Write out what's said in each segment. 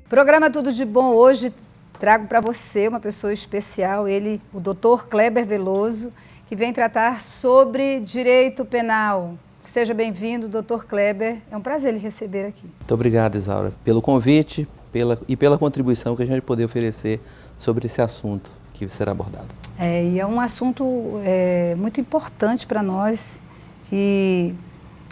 Programa Tudo de Bom hoje trago para você uma pessoa especial, ele, o Dr. Kleber Veloso, que vem tratar sobre direito penal. Seja bem-vindo, Dr. Kleber. É um prazer lhe receber aqui. Muito obrigado, Isaura, pelo convite e pela contribuição que a gente poder oferecer sobre esse assunto que será abordado. E é um assunto muito importante para nós, que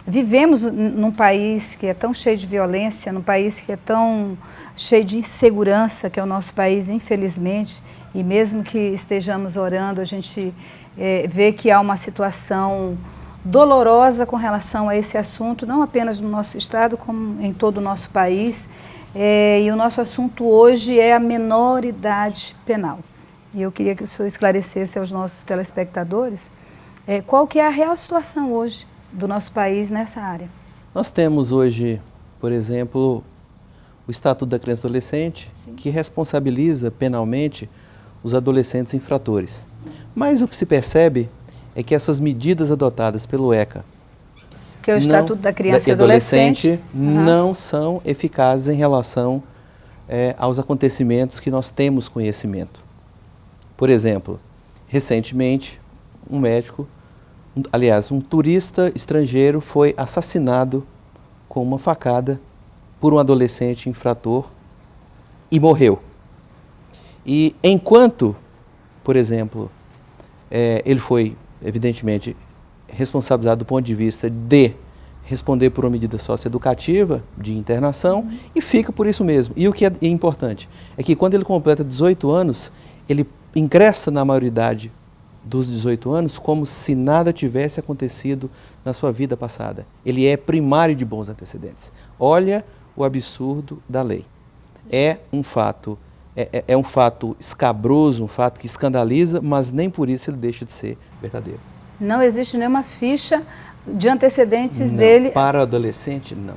vivemos num país que é tão cheio de violência, num país que é tão cheio de insegurança, que é o nosso país, infelizmente, e mesmo que estejamos orando, a gente vê que há uma situação dolorosa com relação a esse assunto, não apenas no nosso estado, como em todo o nosso país. E o nosso assunto hoje é a menoridade penal. E eu queria que o senhor esclarecesse aos nossos telespectadores qual que é a real situação hoje do nosso país nessa área. Nós temos hoje, por exemplo, o Estatuto da Criança e Adolescente, sim, que responsabiliza penalmente os adolescentes infratores. Mas o que se percebe é que essas medidas adotadas pelo ECA, que é o Estatuto da Criança e Adolescente, não são eficazes em relação aos acontecimentos que nós temos conhecimento. Por exemplo, recentemente, um turista estrangeiro foi assassinado com uma facada por um adolescente infrator e morreu. E enquanto, por exemplo, ele foi, evidentemente, responsabilizado do ponto de vista de responder por uma medida socioeducativa de internação e fica por isso mesmo. E o que é importante é que quando ele completa 18 anos, ele ingressa na maioridade dos 18 anos como se nada tivesse acontecido na sua vida passada. Ele é primário de bons antecedentes. Olha o absurdo da lei. É um fato escabroso, um fato que escandaliza, mas nem por isso ele deixa de ser verdadeiro. Não existe nenhuma ficha de antecedentes não, dele? Para o adolescente, não.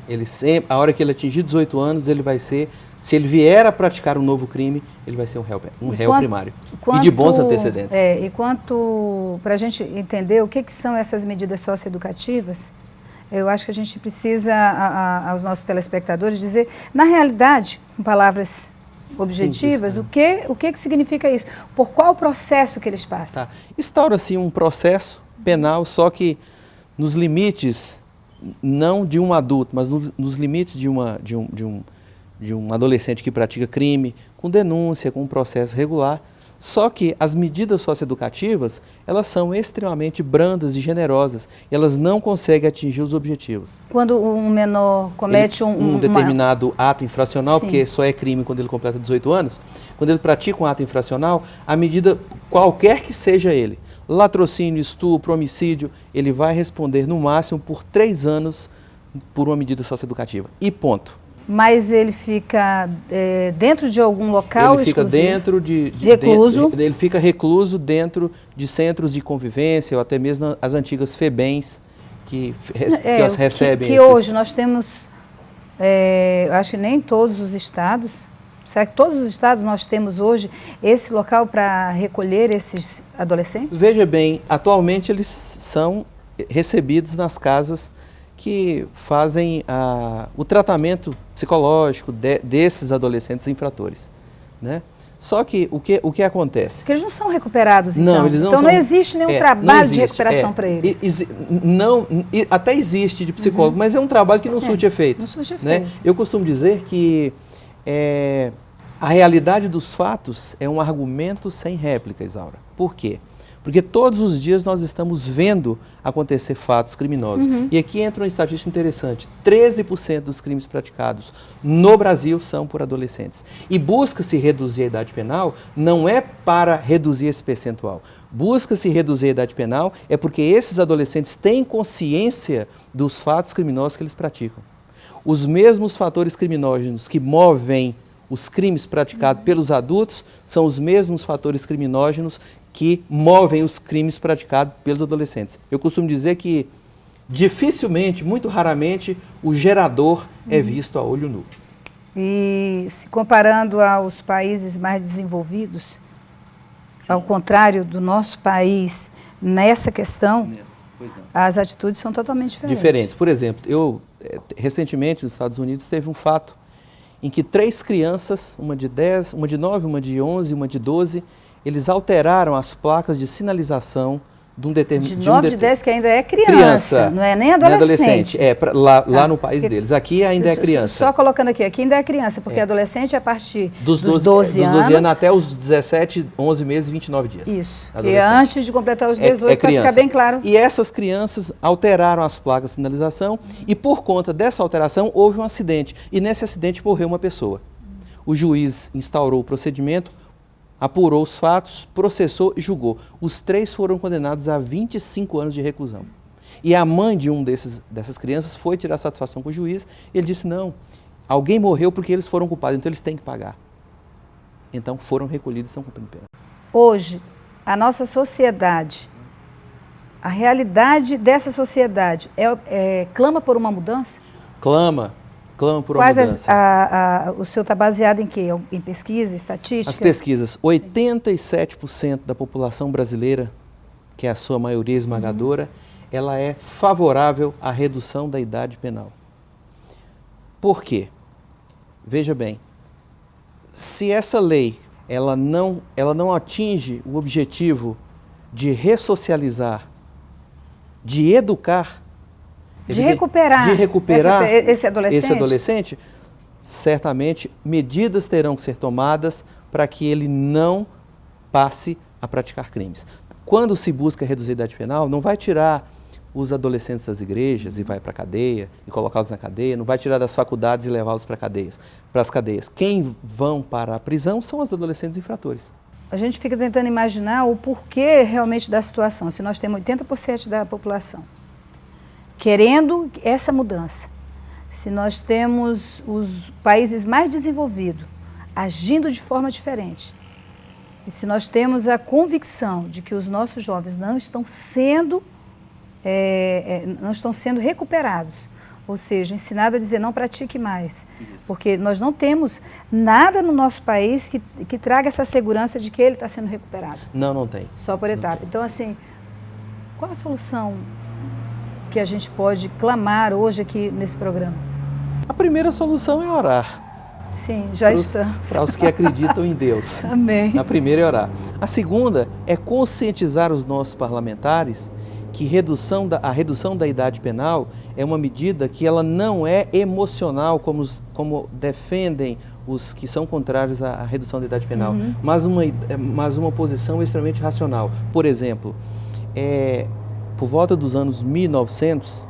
Ele sempre, a hora que ele atingir 18 anos, ele vai ser, se ele vier a praticar um novo crime, ele vai ser um réu primário. E de bons antecedentes. E quanto, para a gente entender o que são essas medidas socioeducativas, eu acho que a gente precisa, aos nossos telespectadores, dizer, na realidade, com palavras objetivas, simples, o que significa isso? Por qual processo que eles passam? Tá. Instaura-se um processo penal, só que nos limites, não de um adulto, mas nos limites de um adolescente que pratica crime, com denúncia, com um processo regular. Só que as medidas socioeducativas, elas são extremamente brandas e generosas, e elas não conseguem atingir os objetivos. Quando um menor comete um determinado ato infracional, sim, porque só é crime quando ele completa 18 anos, quando ele pratica um ato infracional, a medida, qualquer que seja ele, latrocínio, estupro, homicídio, ele vai responder no máximo por 3 anos por uma medida socioeducativa. E ponto. Mas ele fica dentro de algum local ele fica exclusivo? Recluso? Ele fica recluso dentro de centros de convivência ou até mesmo as antigas FEBEMs que as recebem. Que hoje nós temos, eu acho que nem todos os estados, será que todos os estados nós temos hoje esse local para recolher esses adolescentes? Veja bem, atualmente eles são recebidos nas casas que fazem o tratamento psicológico desses adolescentes infratores, né? Só que o que acontece? Porque eles não são recuperados, então. Não, eles não então são, não existe nenhum trabalho de recuperação para eles. Até existe de psicólogo, mas é um trabalho que não surte efeito. Não surte efeito. Né? Eu costumo dizer que a realidade dos fatos é um argumento sem réplica, Isaura. Por quê? Porque todos os dias nós estamos vendo acontecer fatos criminosos. E aqui entra uma estatística interessante. 13% dos crimes praticados no Brasil são por adolescentes. E busca-se reduzir a idade penal não é para reduzir esse percentual. Busca-se reduzir a idade penal é porque esses adolescentes têm consciência dos fatos criminosos que eles praticam. Os mesmos fatores criminógenos que movem os crimes praticados pelos adultos são os mesmos fatores criminógenos que movem os crimes praticados pelos adolescentes. Eu costumo dizer que dificilmente, muito raramente, o gerador é visto a olho nu. E se comparando aos países mais desenvolvidos, ao contrário do nosso país, nessa questão, as atitudes são totalmente diferentes. Por exemplo, recentemente nos Estados Unidos teve um fato em que 3 crianças, uma de 10, uma de 9, uma de 11, uma de 12, eles alteraram as placas de sinalização de um determinado... De 9, de 10, que ainda é criança, não é nem adolescente. Lá no país deles. Aqui ainda é criança. Só colocando aqui ainda é criança, porque adolescente é a partir dos 12 anos. Dos 12 anos até os 17, 11 meses e 29 dias. Isso, que é antes de completar os 18, para ficar bem claro. E essas crianças alteraram as placas de sinalização e por conta dessa alteração houve um acidente. E nesse acidente morreu uma pessoa. O juiz instaurou o procedimento, apurou os fatos, processou e julgou. Os 3 foram condenados a 25 anos de reclusão. E a mãe de dessas crianças foi tirar satisfação com o juiz. Ele disse, não, alguém morreu porque eles foram culpados, então eles têm que pagar. Então foram recolhidos e estão cumprindo pena. Hoje, a nossa sociedade, a realidade dessa sociedade clama por uma mudança? Clama por uma mudança. O senhor está baseado em quê? Em pesquisa, estatística? As pesquisas. 87% da população brasileira, que é a sua maioria esmagadora, ela é favorável à redução da idade penal. Por quê? Veja bem, se essa lei ela não atinge o objetivo de ressocializar, de educar, de recuperar esse adolescente, certamente medidas terão que ser tomadas para que ele não passe a praticar crimes. Quando se busca reduzir a idade penal, não vai tirar os adolescentes das igrejas e vai para a cadeia e colocá-los na cadeia, não vai tirar das faculdades e levá-los para as cadeias. Quem vão para a prisão são os adolescentes infratores. A gente fica tentando imaginar o porquê realmente da situação, se nós temos 80% da população querendo essa mudança, se nós temos os países mais desenvolvidos agindo de forma diferente, e se nós temos a convicção de que os nossos jovens não estão sendo recuperados, ou seja, ensinado a dizer não pratique mais, porque nós não temos nada no nosso país que traga essa segurança de que ele está sendo recuperado. Não tem. Só por etapa. Então, assim, qual a solução que a gente pode clamar hoje aqui nesse programa? A primeira solução é orar. Sim, já estamos. Para os que acreditam em Deus. Amém. A primeira é orar. A segunda é conscientizar os nossos parlamentares que a redução da idade penal é uma medida que ela não é emocional, como defendem os que são contrários à redução da idade penal, mas uma posição extremamente racional. Por exemplo, por volta dos anos 1900,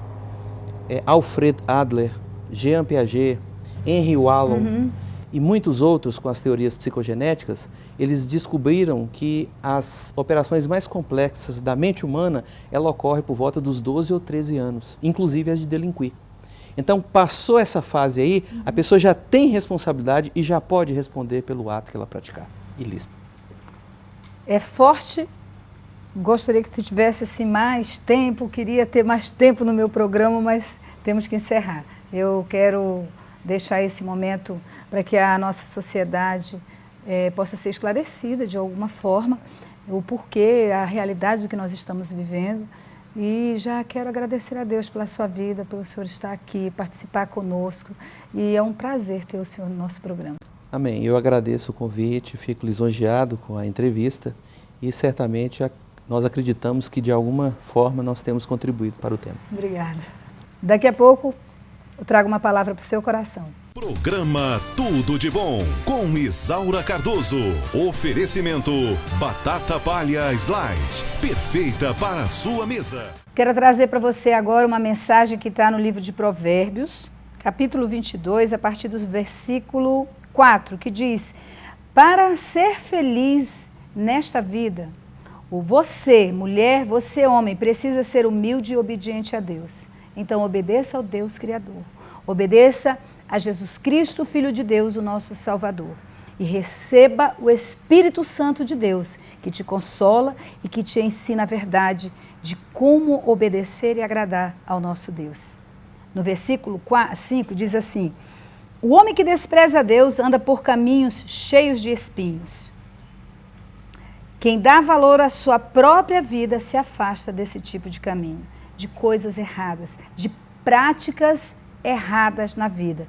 Alfred Adler, Jean Piaget, Henry Wallon e muitos outros com as teorias psicogenéticas, eles descobriram que as operações mais complexas da mente humana, ela ocorre por volta dos 12 ou 13 anos, inclusive as de delinquir. Então, passou essa fase aí, a pessoa já tem responsabilidade e já pode responder pelo ato que ela praticar. Ilícito. É forte. Gostaria que tu tivesse assim, mais tempo, queria ter mais tempo no meu programa, mas temos que encerrar. Eu quero deixar esse momento para que a nossa sociedade possa ser esclarecida de alguma forma, o porquê, a realidade do que nós estamos vivendo. E já quero agradecer a Deus pela sua vida, pelo senhor estar aqui, participar conosco. E é um prazer ter o senhor no nosso programa. Amém. Eu agradeço o convite, fico lisonjeado com a entrevista e certamente nós acreditamos que de alguma forma nós temos contribuído para o tema. Obrigada. Daqui a pouco eu trago uma palavra para o seu coração. Programa Tudo de Bom, com Isaura Cardoso. Oferecimento Batata Palha Slide, perfeita para a sua mesa. Quero trazer para você agora uma mensagem que está no livro de Provérbios, capítulo 22, a partir do versículo 4, que diz: para ser feliz nesta vida, você, mulher, você, homem, precisa ser humilde e obediente a Deus. Então, obedeça ao Deus Criador. Obedeça a Jesus Cristo, Filho de Deus, o nosso Salvador. E receba o Espírito Santo de Deus, que te consola e que te ensina a verdade de como obedecer e agradar ao nosso Deus. No versículo 5 diz assim: o homem que despreza a Deus anda por caminhos cheios de espinhos. Quem dá valor à sua própria vida se afasta desse tipo de caminho, de coisas erradas, de práticas erradas na vida.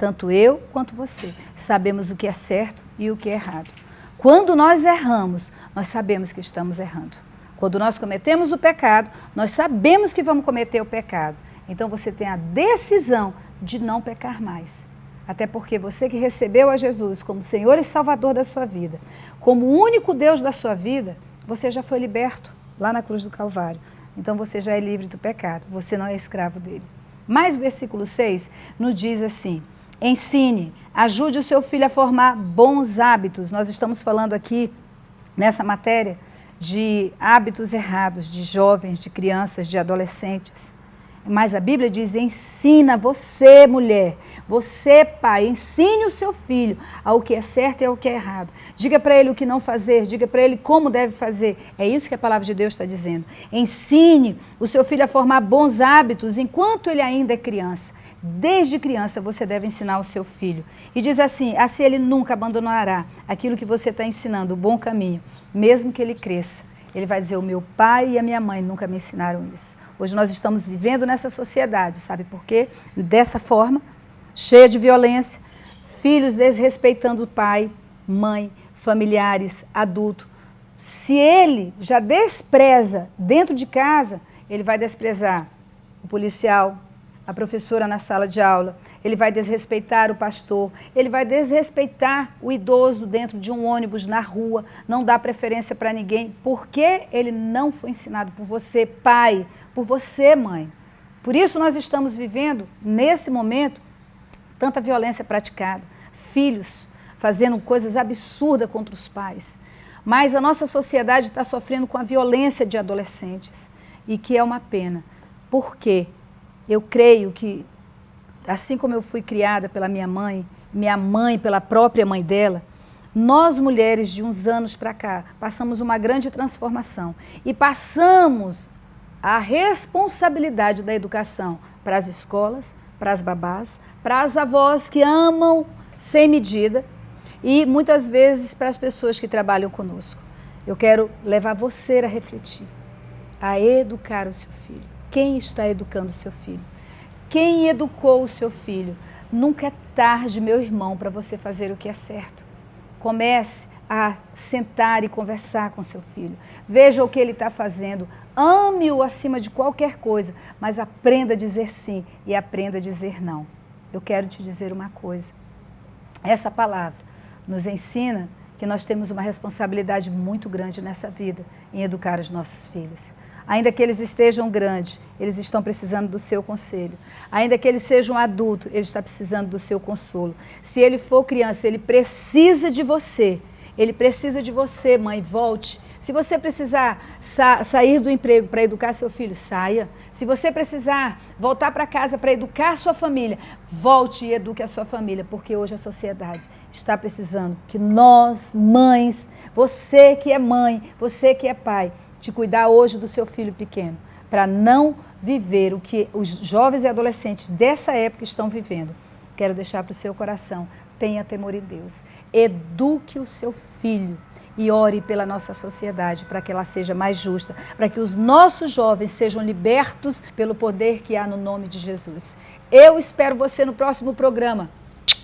Tanto eu quanto você sabemos o que é certo e o que é errado. Quando nós erramos, nós sabemos que estamos errando. Quando nós cometemos o pecado, nós sabemos que vamos cometer o pecado. Então você tem a decisão de não pecar mais. Até porque você que recebeu a Jesus como Senhor e Salvador da sua vida, como o único Deus da sua vida, você já foi liberto lá na cruz do Calvário. Então você já é livre do pecado, você não é escravo dele. Mas o versículo 6 nos diz assim: ensine, ajude o seu filho a formar bons hábitos. Nós estamos falando aqui nessa matéria de hábitos errados, de jovens, de crianças, de adolescentes. Mas a Bíblia diz: ensina você, mulher, você, pai, ensine o seu filho ao que é certo e ao que é errado. Diga para ele o que não fazer, diga para ele como deve fazer. É isso que a palavra de Deus está dizendo. Ensine o seu filho a formar bons hábitos enquanto ele ainda é criança. Desde criança você deve ensinar o seu filho. E diz assim ele nunca abandonará aquilo que você está ensinando, o bom caminho, mesmo que ele cresça. Ele vai dizer: o meu pai e a minha mãe nunca me ensinaram isso. Hoje nós estamos vivendo nessa sociedade, sabe por quê? Dessa forma, cheia de violência, filhos desrespeitando o pai, mãe, familiares, adulto. Se ele já despreza dentro de casa, ele vai desprezar o policial, a professora na sala de aula, ele vai desrespeitar o pastor, ele vai desrespeitar o idoso dentro de um ônibus, na rua, não dá preferência para ninguém, porque ele não foi ensinado por você, pai, por você, mãe. Por isso nós estamos vivendo, nesse momento, tanta violência praticada, filhos fazendo coisas absurdas contra os pais. Mas a nossa sociedade está sofrendo com a violência de adolescentes, e que é uma pena. Por quê? Eu creio que, assim como eu fui criada pela minha mãe pela própria mãe dela, nós mulheres de uns anos para cá passamos uma grande transformação e passamos a responsabilidade da educação para as escolas, para as babás, para as avós que amam sem medida e muitas vezes para as pessoas que trabalham conosco. Eu quero levar você a refletir, a educar o seu filho. Quem está educando o seu filho? Quem educou o seu filho? Nunca é tarde, meu irmão, para você fazer o que é certo. Comece a sentar e conversar com seu filho. Veja o que ele está fazendo. Ame-o acima de qualquer coisa, mas aprenda a dizer sim e aprenda a dizer não. Eu quero te dizer uma coisa. Essa palavra nos ensina que nós temos uma responsabilidade muito grande nessa vida em educar os nossos filhos. Ainda que eles estejam grandes, eles estão precisando do seu conselho. Ainda que eles sejam adultos, ele está precisando do seu consolo. Se ele for criança, ele precisa de você. Ele precisa de você, mãe, volte. Se você precisar sair do emprego para educar seu filho, saia. Se você precisar voltar para casa para educar sua família, volte e eduque a sua família, porque hoje a sociedade está precisando que nós, mães, você que é mãe, você que é pai, de cuidar hoje do seu filho pequeno, para não viver o que os jovens e adolescentes dessa época estão vivendo. Quero deixar para o seu coração: tenha temor em Deus, eduque o seu filho e ore pela nossa sociedade, para que ela seja mais justa, para que os nossos jovens sejam libertos pelo poder que há no nome de Jesus. Eu espero você no próximo programa.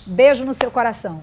Beijo no seu coração.